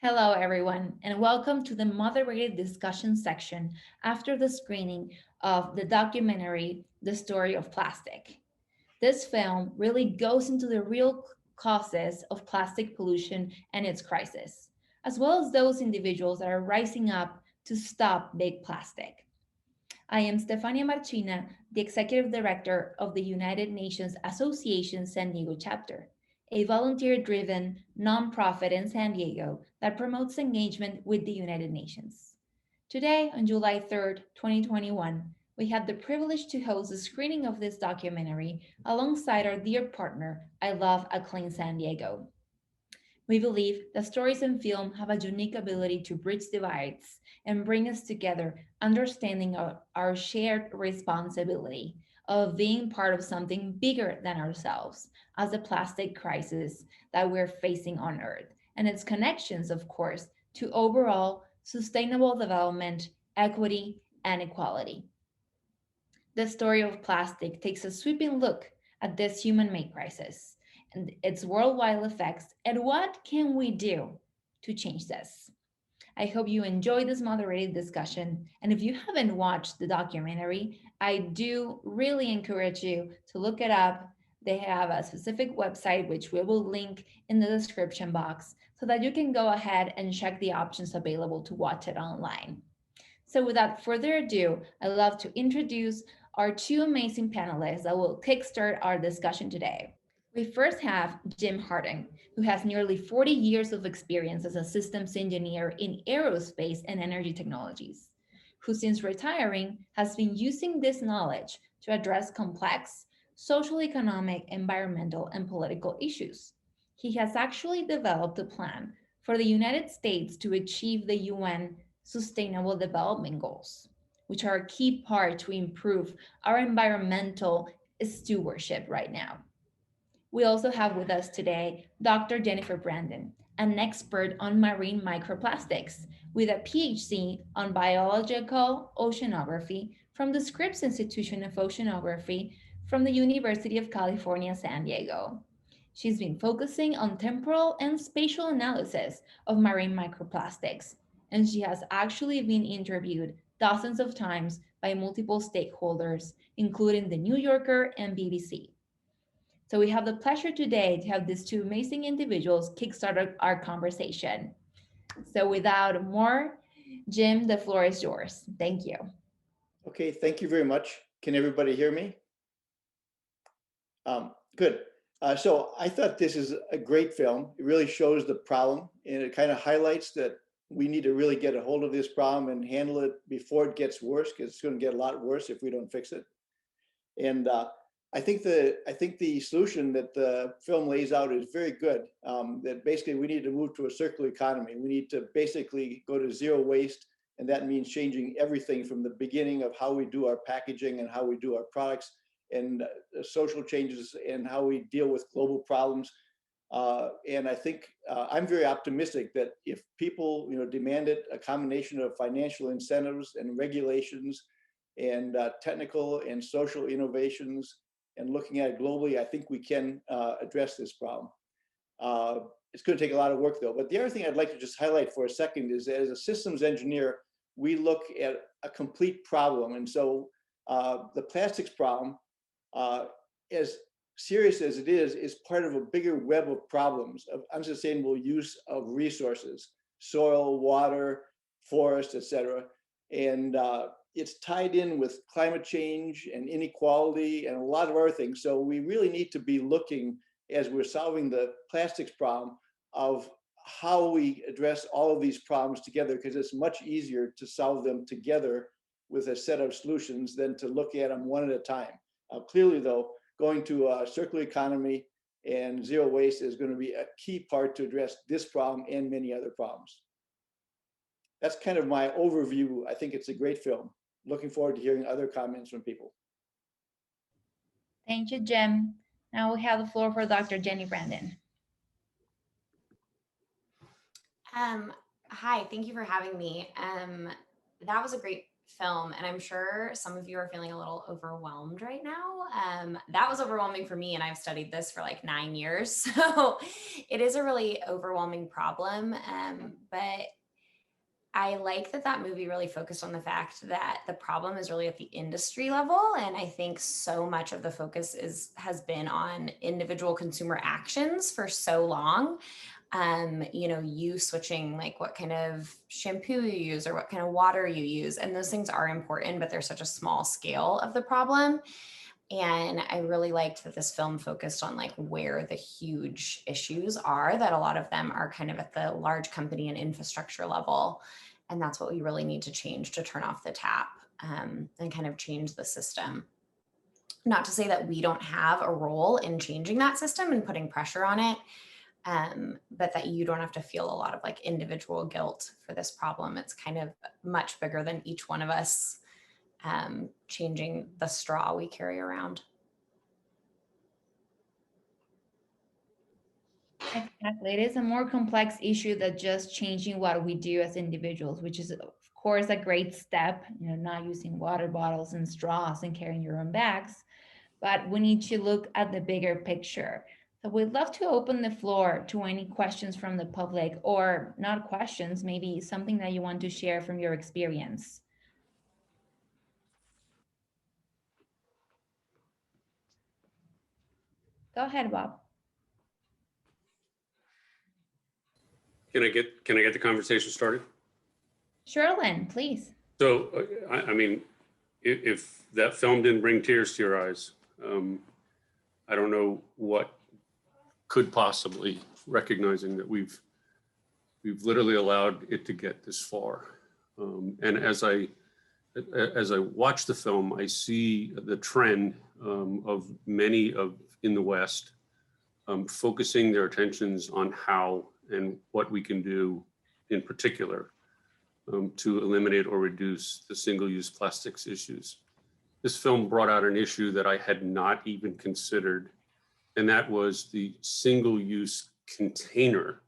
Hello, everyone, and welcome to the moderated discussion section after the screening of the documentary, The Story of Plastic. This film really goes into the real causes of plastic pollution and its crisis, as well as those individuals that are rising up to stop big plastic. I am Stefania Marchina, the Executive Director of the United Nations Association San Diego Chapter, a volunteer driven nonprofit in San Diego that promotes engagement with the United Nations. Today, on July 3rd, 2021, we had the privilege to host a screening of this documentary alongside our dear partner, I Love a Clean San Diego. We believe that stories in film have a unique ability to bridge divides and bring us together, understanding our shared responsibility of being part of something bigger than ourselves as the plastic crisis that we're facing on Earth, and its connections, of course, to overall sustainable development, equity, and equality. The story of plastic takes a sweeping look at this human made crisis and its worldwide effects and what can we do to change this. I hope you enjoy this moderated discussion. And if you haven't watched the documentary, I do really encourage you to look it up. They have a specific website, which we will link in the description box, so that you can go ahead and check the options available to watch it online. So without further ado, I'd love to introduce our two amazing panelists that will kickstart our discussion today. We first have Jim Hartung, who has nearly 40 years of experience as a systems engineer in aerospace and energy technologies, who since retiring has been using this knowledge to address complex social, economic, environmental, and political issues. He has actually developed a plan for the United States to achieve the UN Sustainable Development Goals, which are a key part to improve our environmental stewardship right now. We also have with us today Dr. Jenni Brandon, an expert on marine microplastics with a PhD on biological oceanography from the Scripps Institution of Oceanography from the University of California, San Diego. She's been focusing on temporal and spatial analysis of marine microplastics, and she has actually been interviewed dozens of times by multiple stakeholders, including the New Yorker and BBC. So we have the pleasure today to have these two amazing individuals kickstart our conversation. So without more, Jim, the floor is yours. Thank you. Okay, thank you very much. Can everybody hear me? Good. So I thought this is a great film. It really shows the problem, and it kind of highlights that we need to really get a hold of this problem and handle it before it gets worse, because it's going to get a lot worse if we don't fix it. And I think the solution that the film lays out is very good. That basically we need to move to a circular economy. We need to basically go to zero waste, and that means changing everything from the beginning of how we do our packaging and how we do our products, and social changes and how we deal with global problems. And I think I'm very optimistic that if people, demand it, a combination of financial incentives and regulations and technical and social innovations, and looking at it globally, I think we can address this problem. It's going to take a lot of work, though. But the other thing I'd like to just highlight for a second is that as a systems engineer, we look at a complete problem. And so the plastics problem, as serious as it is part of a bigger web of problems of unsustainable use of resources, soil, water, forest, etc. And it's tied in with climate change and inequality and a lot of other things. So we really need to be looking, as we're solving the plastics problem, of how we address all of these problems together, because it's much easier to solve them together with a set of solutions than to look at them one at a time. Clearly, though, going to a circular economy and zero waste is going to be a key part to address this problem and many other problems. That's kind of my overview. I think it's a great film. Looking forward to hearing other comments from people. Thank you, Jim. Now we have the floor for Dr. Jenni Brandon. Hi, thank you for having me. That was a great film, and I'm sure some of you are feeling a little overwhelmed right now. That was overwhelming for me, and I've studied this for like 9 years. So it is a really overwhelming problem. But I like that that movie really focused on the fact that the problem is really at the industry level. And I think so much of the focus has been on individual consumer actions for so long. You switching like what kind of shampoo you use or what kind of water you use. And those things are important, but they're such a small scale of the problem. And I really liked that this film focused on like where the huge issues are, that a lot of them are kind of at the large company and infrastructure level. And that's what we really need to change to turn off the tap, and kind of change the system. Not to say that we don't have a role in changing that system and putting pressure on it, but that you don't have to feel a lot of like individual guilt for this problem. It's kind of much bigger than each one of us changing the straw we carry around. Exactly. It is a more complex issue than just changing what we do as individuals, which is, of course, a great step, not using water bottles and straws and carrying your own bags. But we need to look at the bigger picture. So we'd love to open the floor to any questions from the public, or not questions, maybe something that you want to share from your experience. Go ahead, Bob. Can I get the conversation started? Sure, Lynn, please. So, I mean, if that film didn't bring tears to your eyes, I don't know what could possibly, recognizing that we've literally allowed it to get this far. And as I watch the film, I see the trend of many in the West focusing their attentions on how and what we can do in particular to eliminate or reduce the single-use plastics issues. This film brought out an issue that I had not even considered, and that was the single-use container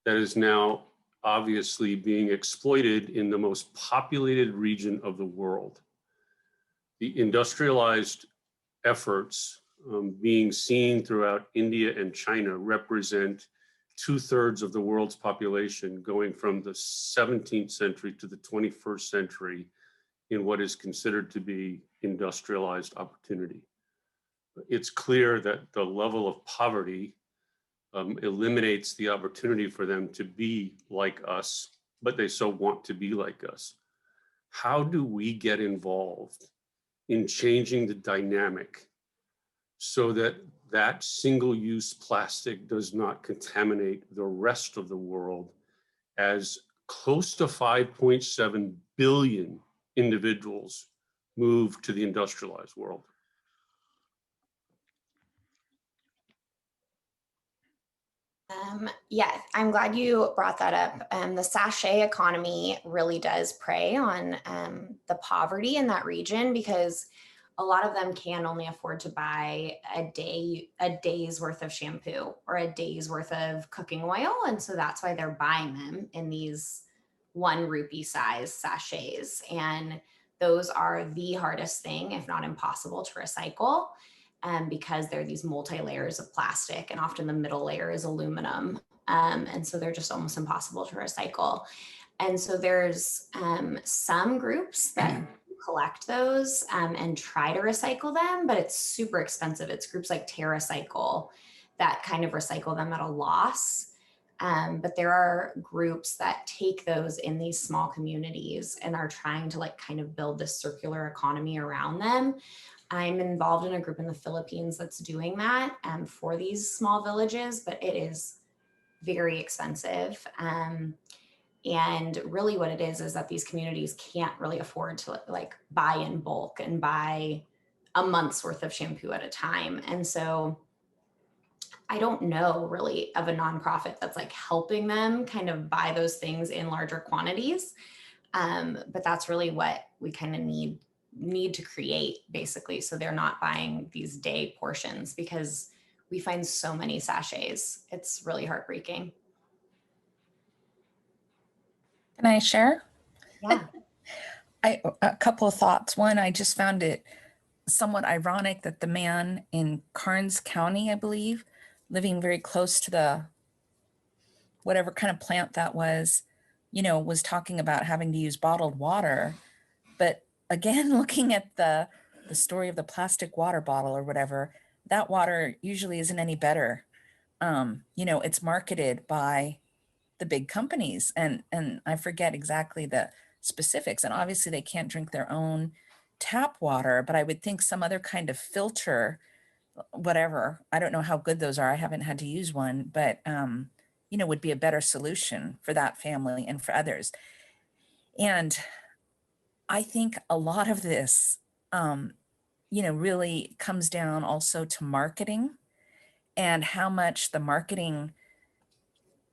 that is now obviously being exploited in the most populated region of the world. The industrialized efforts being seen throughout India and China represent 2/3 of the world's population going from the 17th century to the 21st century in what is considered to be industrialized opportunity. It's clear that the level of poverty eliminates the opportunity for them to be like us, but they so want to be like us. How do we get involved in changing the dynamic so that that single-use plastic does not contaminate the rest of the world, as close to 5.7 billion individuals move to the industrialized world? Yes, I'm glad you brought that up. The sachet economy really does prey on the poverty in that region, because a lot of them can only afford to buy a day's worth of shampoo or a day's worth of cooking oil. And so that's why they're buying them in these 1 rupee size sachets. And those are the hardest thing, if not impossible, to recycle. Because they're these multi-layers of plastic, and often the middle layer is aluminum. And so they're just almost impossible to recycle. And so there's some groups that collect those and try to recycle them, but it's super expensive. It's groups like TerraCycle that kind of recycle them at a loss. But there are groups that take those in these small communities and are trying to like kind of build this circular economy around them. I'm involved in a group in the Philippines that's doing that for these small villages, but it is very expensive. And really what it is that these communities can't really afford to like buy in bulk and buy a month's worth of shampoo at a time. And so I don't know really of a nonprofit that's like helping them kind of buy those things in larger quantities. But that's really what we kind of need to create, basically, so they're not buying these day portions, because we find so many sachets. It's really heartbreaking. Can I share? Yeah. A couple of thoughts. One, I just found it somewhat ironic that the man in Karnes County, I believe, living very close to the whatever kind of plant that was, was talking about having to use bottled water. But again, looking at the story of the plastic water bottle or whatever, that water usually isn't any better. It's marketed by the big companies, and I forget exactly the specifics. And obviously they can't drink their own tap water, but I would think some other kind of filter, whatever. I don't know how good those are. I haven't had to use one, but would be a better solution for that family and for others. And I think a lot of this, really comes down also to marketing and how much the marketing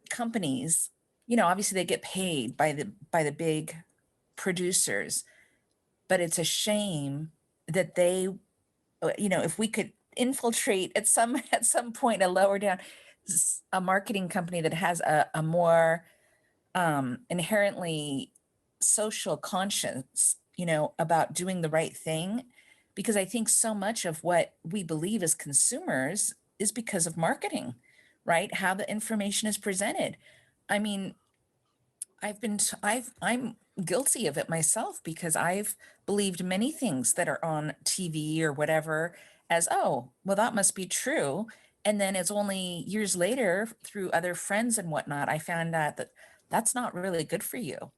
companies, obviously they get paid by the big producers, but it's a shame that they, if we could infiltrate at some point a lower down a marketing company that has a more inherently social conscience, about doing the right thing. Because I think so much of what we believe as consumers is because of marketing, right? How the information is presented. I mean, I'm guilty of it myself because I've believed many things that are on TV or whatever as, oh, well, that must be true. And then it's only years later through other friends and whatnot, I found out that that's not really good for you.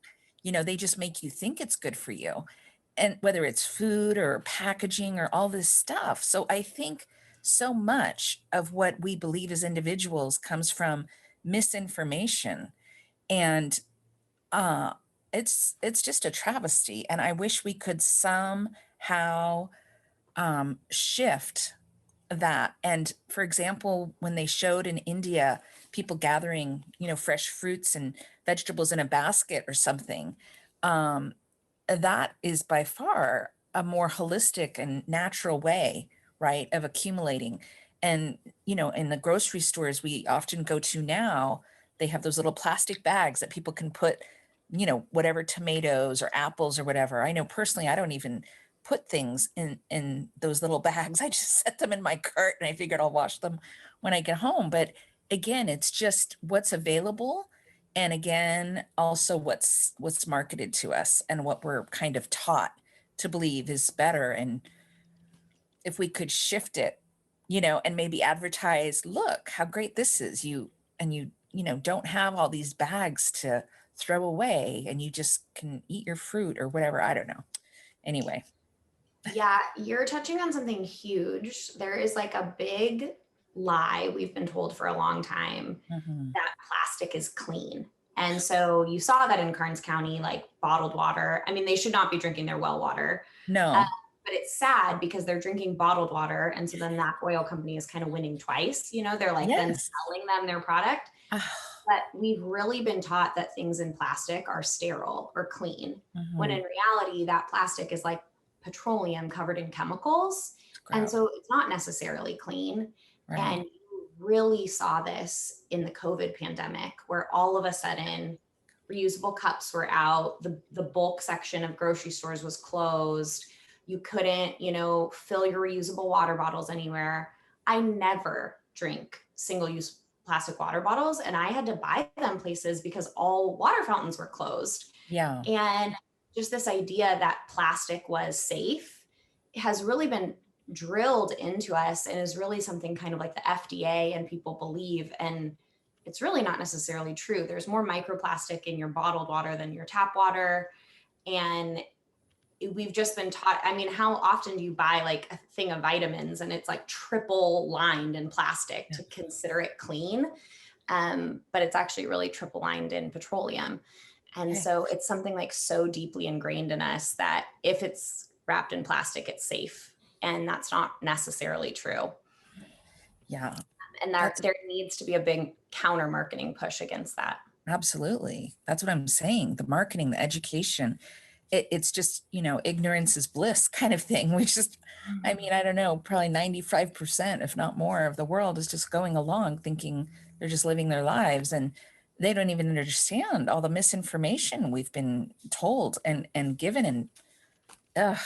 They just make you think it's good for you. And whether it's food or packaging or all this stuff. So I think so much of what we believe as individuals comes from misinformation. And uh it's just a travesty, and I wish we could somehow shift that. And for example, when they showed in India people gathering fresh fruits and vegetables in a basket or something, um that is by far a more holistic and natural way, right, of accumulating. And in the grocery stores we often go to now, they have those little plastic bags that people can put whatever tomatoes or apples or whatever. I know personally I don't even put things in those little bags. I just set them in my cart and I figured I'll wash them when I get home. But again, it's just what's available, and again also what's marketed to us and what we're kind of taught to believe is better. And if we could shift it, and maybe advertise, look how great this is, you don't have all these bags to throw away and you just can eat your fruit or whatever. I don't know. Anyway. Yeah, you're touching on something huge. There is like a big lie we've been told for a long time Mhm. that plastic is clean. And so you saw that in Karnes County, like bottled water. I mean, they should not be drinking their well water. Uh, No. but it's sad because they're drinking bottled water. And so then that oil company is kind of winning twice. They're like then Yes. selling them their product. Ah, But we've really been taught that things in plastic are sterile or clean, when in mhm. reality, that plastic is like petroleum covered in chemicals. And Gross. so it's not necessarily clean. Right. And you really saw this in the COVID pandemic, where all of a sudden reusable cups were out, the bulk section of grocery stores was closed. You couldn't, fill your reusable water bottles anywhere. I never drink single use plastic water bottles, and I had to buy them places because all water fountains were closed. Yeah. And just this idea that plastic was safe has really been drilled into us and is really something kind of like the FDA and people believe. And it's really not necessarily true. There's more microplastic in your bottled water than your tap water. And we've just been taught, I mean, how often do you buy like a thing of vitamins and it's like triple lined in plastic Yeah. to consider it clean? But it's actually really triple lined in petroleum. And Okay. so it's something like so deeply ingrained in us that if it's wrapped in plastic, it's safe. And that's not necessarily true. Yeah. And That's there needs to be a big counter marketing push against that. absolutely. That's what I'm saying. The marketing, the education, it's just, ignorance is bliss kind of thing. We just, I mean, I don't know, probably 95%, if not more, of the world is just going along thinking they're just living their lives. And they don't even understand all the misinformation we've been told and given. And I'm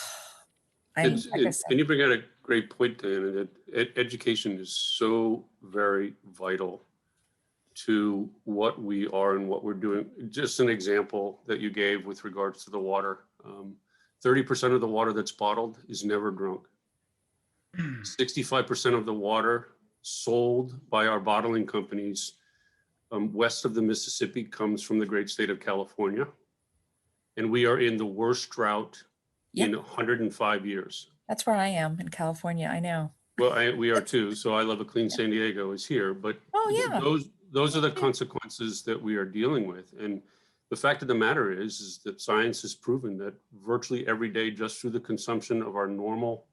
And, like I and said, and you bring out a great point, Diana, that education is so very vital to what we are and what we're doing. Just an example that you gave with regards to the water. 30% of the water that's bottled is never drunk. 65% of the water sold by our bottling companies west of the Mississippi comes from the great state of California. And we are in the worst drought in 105 years. that's where I am in California. I know. Well, we are too. So I love a clean San Diego is here, but those are the consequences that we are dealing with. And the fact of the matter is that science has proven that virtually every day, just through the consumption of our normal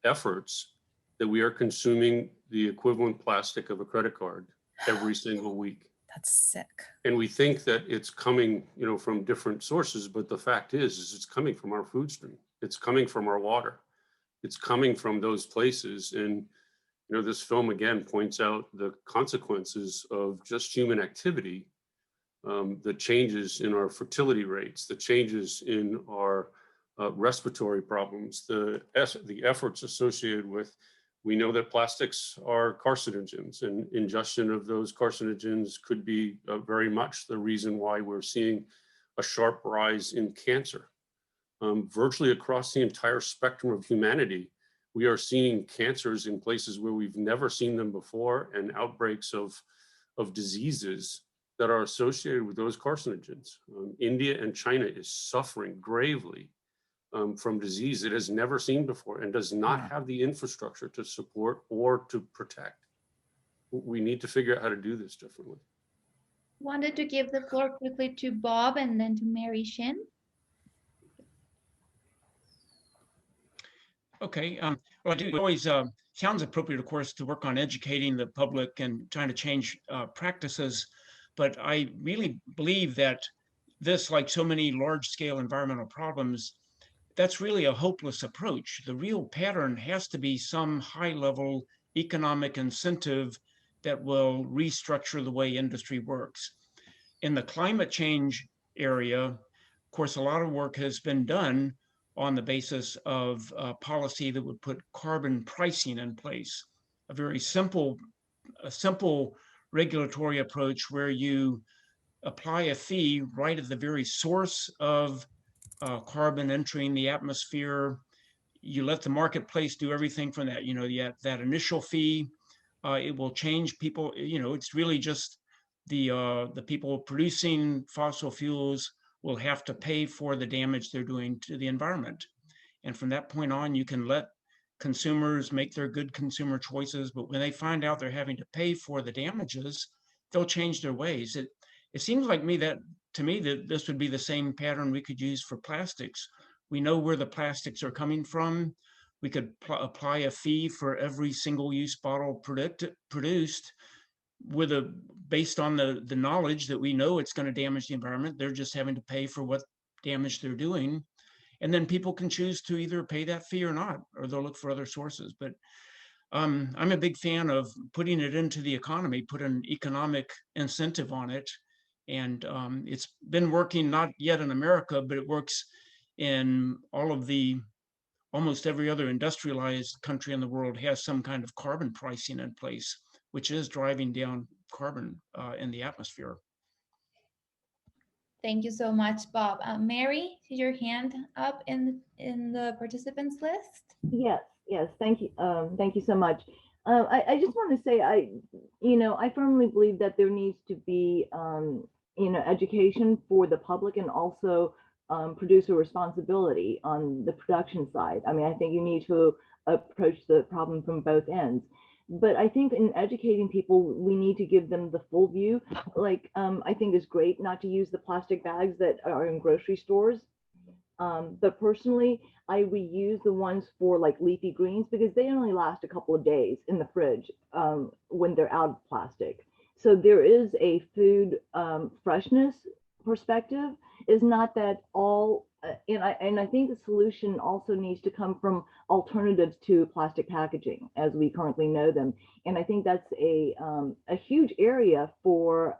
efforts, that we are consuming the equivalent plastic of a credit card every single week. That's sick. And we think that it's coming, from different sources, but the fact is it's coming from our food stream. It's coming from our water. It's coming from those places. And, this film again points out the consequences of just human activity, the changes in our fertility rates, the changes in our respiratory problems, the efforts associated with, we know that plastics are carcinogens, and ingestion of those carcinogens could be very much the reason why we're seeing a sharp rise in cancer. Virtually across the entire spectrum of humanity, we are seeing cancers in places where we've never seen them before, and outbreaks of diseases that are associated with those carcinogens. India and China is suffering gravely from disease it has never seen before and does not have the infrastructure to support or to protect. We need to figure out how to do this differently. Wanted to give the floor quickly to Bob and then to Mary Shin. Okay, well, I do always sounds appropriate, of course, to work on educating the public and trying to change practices. But I really believe that this, like so many large-scale environmental problems, that's really a hopeless approach. The real pattern has to be some high-level economic incentive that will restructure the way industry works. In the climate change area, of course, a lot of work has been done on the basis of policy that would put carbon pricing in place. A very simple regulatory approach where you apply a fee right at the very source of carbon entering the atmosphere. You let the marketplace do everything from that. That initial fee, it will change people. It's really just the people producing fossil fuels will have to pay for the damage they're doing to the environment. And from that point on, you can let consumers make their good consumer choices, but when they find out they're having to pay for the damages, they'll change their ways. It seems like to me that this would be the same pattern we could use for plastics. We know where the plastics are coming from. We could apply a fee for every single-use bottle produced based on the knowledge that we know it's going to damage the environment. They're just having to pay for what damage they're doing. And then people can choose to either pay that fee or not, or they'll look for other sources. But I'm a big fan of putting it into the economy, put an economic incentive on it. And it's been working, not yet in America, but it works in almost every other industrialized country in the world has some kind of carbon pricing in place, which is driving down carbon in the atmosphere. Thank you so much, Bob. Mary, your hand up in the participants list. Yes, thank you. Thank you so much. I just want to say, I firmly believe that there needs to be, education for the public, and also producer responsibility on the production side. I mean, I think you need to approach the problem from both ends. But I think in educating people, we need to give them the full view. Like, I think it's great not to use the plastic bags that are in grocery stores. But personally, I reuse the ones for like leafy greens, because they only last a couple of days in the fridge when they're out of plastic. So there is a food freshness perspective. It's not that all and I think the solution also needs to come from alternatives to plastic packaging as we currently know them. And I think that's a huge area for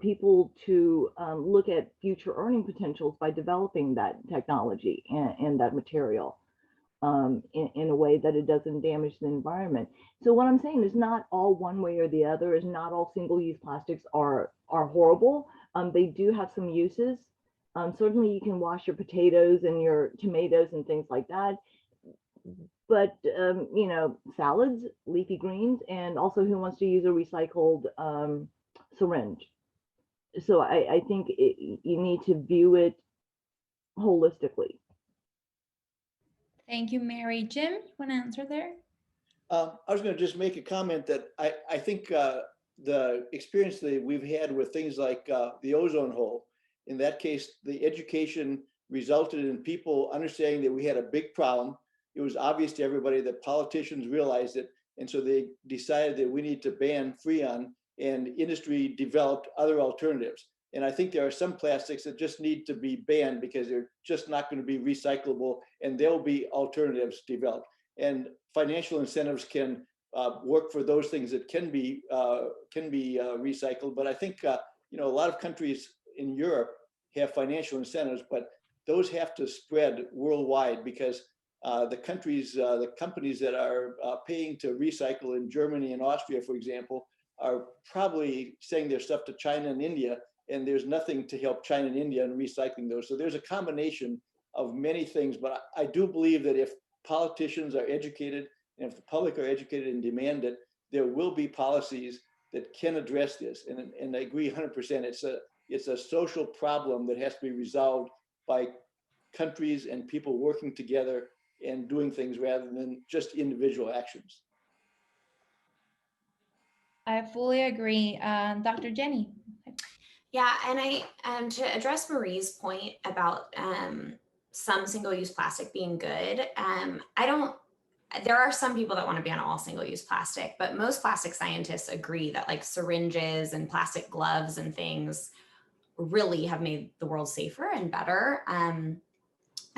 people to look at future earning potentials by developing that technology and that material in a way that it doesn't damage the environment. So what I'm saying is not all one way or the other, is not all single-use plastics are horrible. They do have some uses. Certainly you can wash your potatoes and your tomatoes and things like that. But, you know, salads, leafy greens, and also who wants to use a recycled syringe? So I think you need to view it holistically. Thank you, Mary. Jim, you want to answer there? I was going to just make a comment that I think the experience that we've had with things like the ozone hole, in that case, the education resulted in people understanding that we had a big problem. It was obvious to everybody that politicians realized it. And so they decided that we need to ban Freon, and industry developed other alternatives. And I think there are some plastics that just need to be banned because they're just not going to be recyclable, and there'll be alternatives developed. And financial incentives can work for those things that can be recycled. But I think you know, a lot of countries in Europe have financial incentives, but those have to spread worldwide, because the companies that are paying to recycle in Germany and Austria, for example, are probably sending their stuff to China and India, and there's nothing to help China and India in recycling those. So there's a combination of many things, but I do believe that if politicians are educated and if the public are educated and demand it, there will be policies that can address this. And I agree 100%. It's a social problem that has to be resolved by countries and people working together and doing things rather than just individual actions. I fully agree. Dr. Jenny. Yeah, and to address Marie's point about some single-use plastic being good, there are some people that want to ban all single-use plastic, but most plastic scientists agree that like syringes and plastic gloves and things really have made the world safer and better. And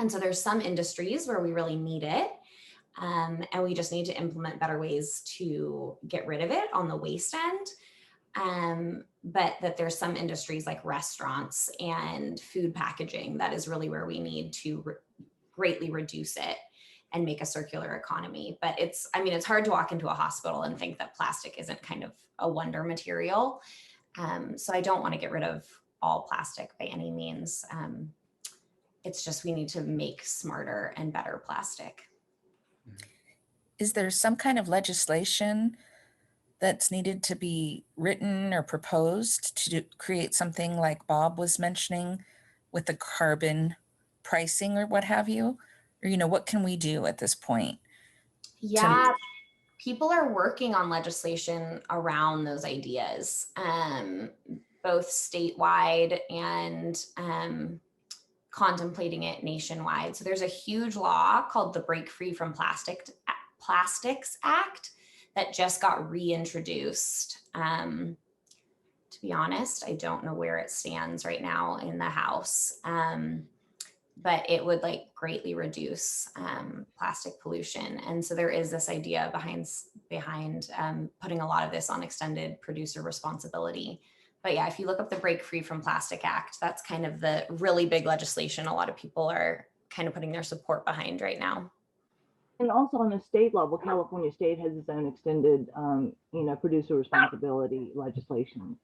so there's some industries where we really need it. And we just need to implement better ways to get rid of it on the waste end. But that there's some industries like restaurants and food packaging that is really where we need to greatly reduce it and make a circular economy. But it's hard to walk into a hospital and think that plastic isn't kind of a wonder material. So I don't want to get rid of all plastic by any means. It's just we need to make smarter and better plastic. Is there some kind of legislation that's needed to be written or proposed to create something like Bob was mentioning with the carbon pricing or what have you? Or, you know, what can we do at this point? Yeah, people are working on legislation around those ideas, both statewide and contemplating it nationwide. So there's a huge law called the Break Free from Plastics Act that just got reintroduced. To be honest, I don't know where it stands right now in the House, but it would like greatly reduce plastic pollution. And so there is this idea behind putting a lot of this on extended producer responsibility. But yeah, if you look up the Break Free from Plastic Act, that's kind of the really big legislation a lot of people are kind of putting their support behind right now. And also on a state level, California state has its own extended, producer responsibility legislation.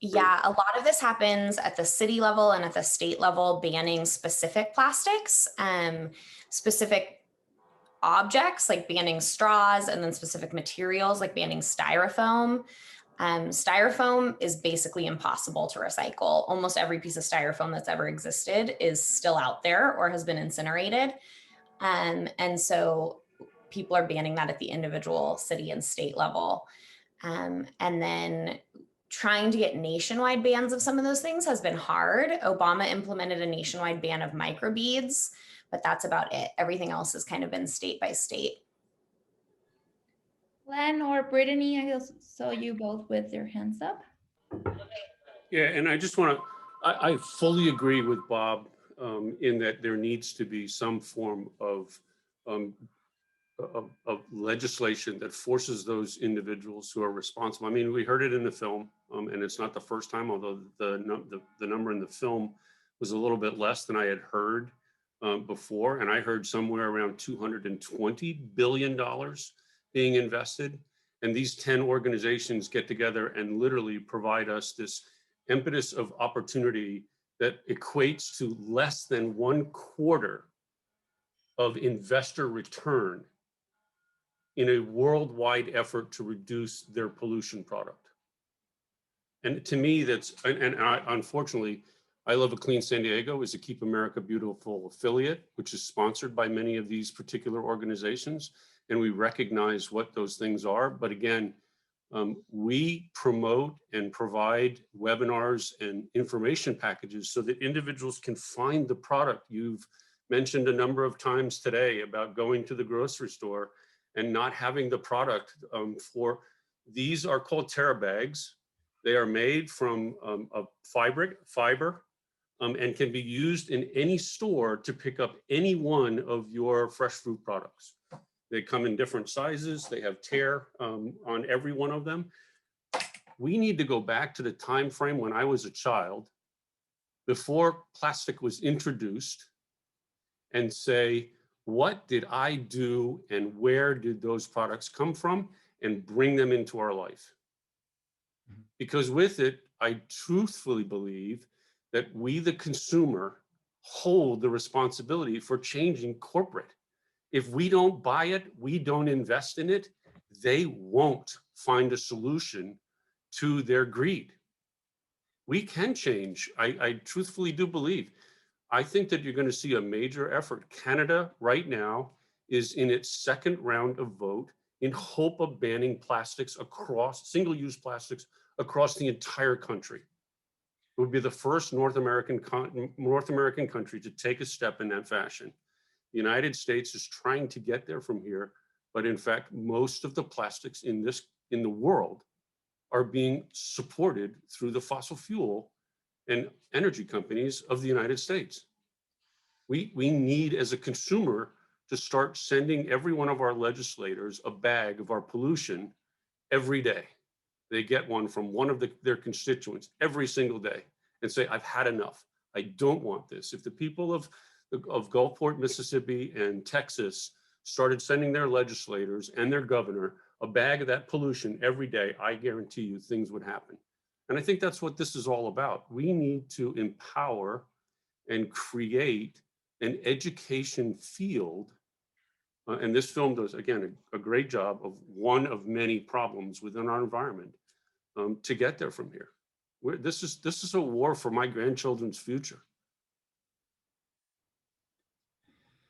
Yeah, a lot of this happens at the city level and at the state level, banning specific plastics, specific objects like banning straws, and then specific materials like banning styrofoam. Styrofoam is basically impossible to recycle. Almost every piece of styrofoam that's ever existed is still out there or has been incinerated. And so people are banning that at the individual city and state level. And then trying to get nationwide bans of some of those things has been hard. Obama implemented a nationwide ban of microbeads, but that's about it. Everything else has kind of been state by state. Len or Brittany, I saw you both with your hands up. Yeah, and I just want to, I fully agree with Bob in that there needs to be some form um, of legislation that forces those individuals who are responsible. I mean, we heard it in the film, and it's not the first time, although the number in the film was a little bit less than I had heard before. And I heard somewhere around $220 billion being invested. And these 10 organizations get together and literally provide us this impetus of opportunity that equates to less than 1/4 of investor return in a worldwide effort to reduce their pollution product. And to me, that's, and I, unfortunately, I Love a Clean San Diego is a Keep America Beautiful affiliate, which is sponsored by many of these particular organizations. And we recognize what those things are. But again, we promote and provide webinars and information packages so that individuals can find the product. You've mentioned a number of times today about going to the grocery store and not having the product for, these are called Terra bags. They are made from a fiber and can be used in any store to pick up any one of your fresh fruit products. They come in different sizes. They have tear on every one of them. We need to go back to the time frame when I was a child, before plastic was introduced, and say, what did I do and where did those products come from, and bring them into our life? Because with it, I truthfully believe that we, the consumer, hold the responsibility for changing corporate. If we don't buy it, we don't invest in it, they won't find a solution to their greed. We can change. I truthfully do believe. I think that you're going to see a major effort. Canada right now is in its second round of vote in hope of banning plastics across, single-use plastics across the entire country. It would be the first North American country to take a step in that fashion. The United States is trying to get there from here, but in fact, most of the plastics in the world are being supported through the fossil fuel and energy companies of the United States. We need, as a consumer, to start sending every one of our legislators a bag of our pollution every day. They get one from one of their constituents every single day and say, I've had enough. I don't want this. If the people of Gulfport, Mississippi and Texas started sending their legislators and their governor a bag of that pollution every day, I guarantee you things would happen. And I think that's what this is all about. We need to empower and create an education field. And this film does, again, a great job of one of many problems within our environment to get there from here. This is a war for my grandchildren's future.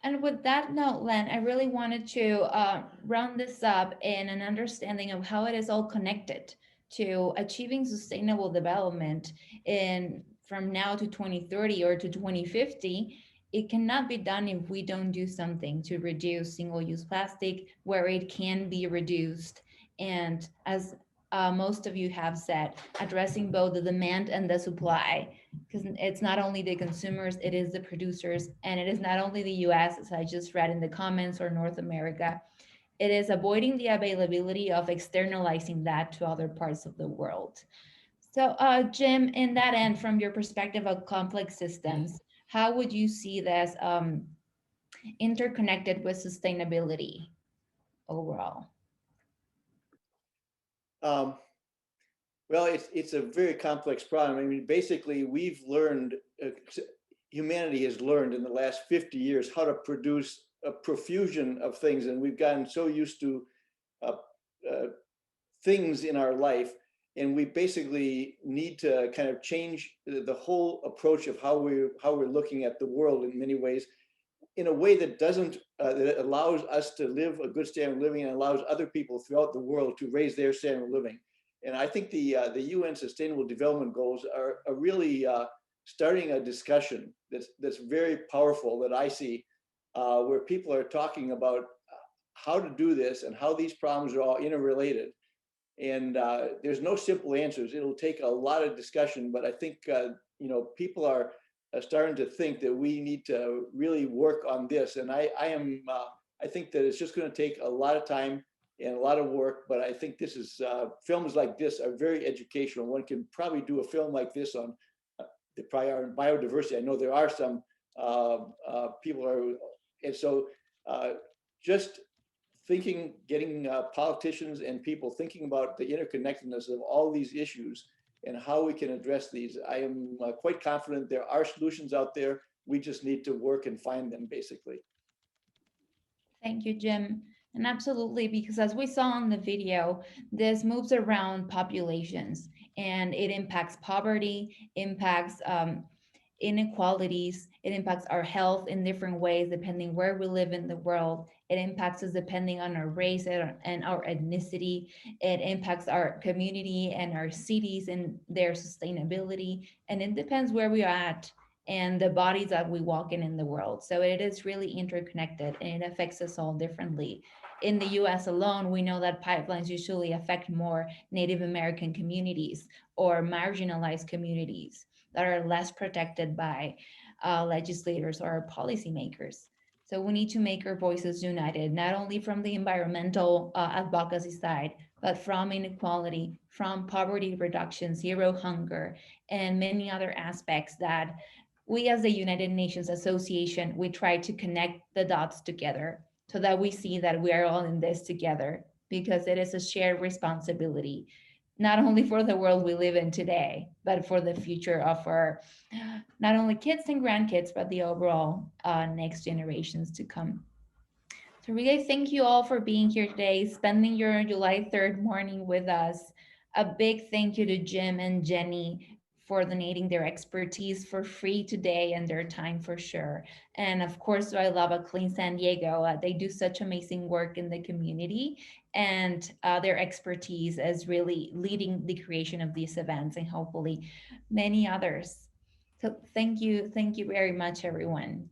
And with that note, Len, I really wanted to round this up in an understanding of how it is all connected to achieving sustainable development from now to 2030 or to 2050. It cannot be done if we don't do something to reduce single-use plastic where it can be reduced. And as most of you have said, addressing both the demand and the supply, because it's not only the consumers, it is the producers, and it is not only the US, as I just read in the comments, or North America. It is avoiding the availability of externalizing that to other parts of the world. So Jim, in that end, from your perspective of complex systems, how would you see this interconnected with sustainability overall? Well, it's a very complex problem. I mean, basically, we've learned, humanity has learned in the last 50 years how to produce a profusion of things, and we've gotten so used to things in our life, and we basically need to kind of change the whole approach of how we're looking at the world in many ways, in a way that doesn't that allows us to live a good standard of living and allows other people throughout the world to raise their standard of living. And I think the UN Sustainable Development Goals are really starting a discussion that's very powerful that I see, where people are talking about how to do this and how these problems are all interrelated. And there's no simple answers. It'll take a lot of discussion, but I think people are starting to think that we need to really work on this. And I think that it's just going to take a lot of time and a lot of work, but I think this is, films like this are very educational. One can probably do a film like this on the prior biodiversity. I know there are some people are, and so just thinking, getting politicians and people thinking about the interconnectedness of all these issues and how we can address these. I am quite confident there are solutions out there. We just need to work and find them, basically. Thank you, Jim. And absolutely, because as we saw in the video, this moves around populations and it impacts poverty, impacts inequalities, it impacts our health in different ways depending where we live in the world. It impacts us depending on our race and our ethnicity. It impacts our community and our cities and their sustainability. And it depends where we are at and the bodies that we walk in the world. So it is really interconnected and it affects us all differently. In the US alone, we know that pipelines usually affect more Native American communities or marginalized communities that are less protected by legislators or policymakers. So we need to make our voices united, not only from the environmental advocacy side, but from inequality, from poverty reduction, zero hunger, and many other aspects that we as the United Nations Association, we try to connect the dots together so that we see that we are all in this together because it is a shared responsibility, not only for the world we live in today, but for the future of our not only kids and grandkids, but the overall next generations to come. So really thank you all for being here today, spending your July 3rd morning with us. A big thank you to Jim and Jenni for donating their expertise for free today and their time for sure. And of course, I love a Clean San Diego. They do such amazing work in the community and their expertise is really leading the creation of these events and hopefully many others. So thank you very much, everyone.